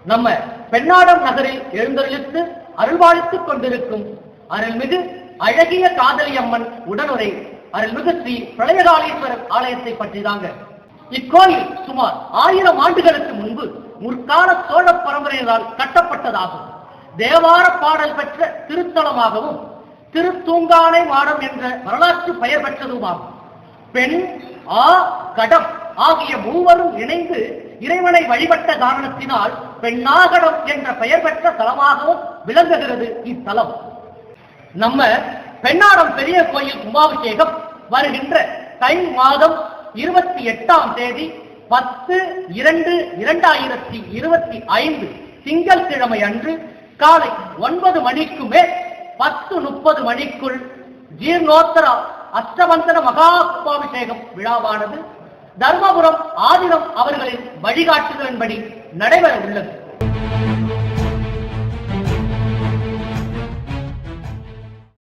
நம்ம பெண்ணாடம் நகரில் எழுந்தருளித்து அருள்வாளித்துக் கொண்டிருக்கும் அருள்மிகு அழகிய காதலியம்மன் உடனுரை அருள்மிகு ஸ்ரீ பிரளயகாலீஸ்வரர் ஆலயத்தை பற்றிதாங்க. இக்கோயில் சுமார் 1000 ஆண்டுகளுக்கு முன்பு முற்கால சோழ பரம்பரையினால் கட்டப்பட்டதாகும். தேவார பாடல் பெற்ற திருத்தலமாகவும் திருத்தூங்கானை மாடம் என்ற வரலாற்று பெயர் பெற்றதுமாகும். பெண், ஆ, கடம் ஆகிய மூவரும் இணைந்து இறைவனை வழிபட்ட காரணத்தினால் பெண்ணாகடம் என்ற பெயர் பெற்ற தலமாகவும் விளங்குகிறது இத்தலம். நம்ம பெண்ணாடம் பெரிய கோயில் கும்பாபிஷேகம் வருகின்ற தை மாதம் 28ஆம் தேதி 10/2/2025 திங்கட்கிழமை அன்று காலை 9 மணிக்கு மேல் 10:30 மணிக்குள் ஜீர்ணோத்தர அஷ்டவந்தன மகா கும்பாபிஷேகம் விழாவானது தர்மபுரம் ஆதினம் அவர்களின் வழிகாட்டுதலின்படி நடைபெற உள்ளது.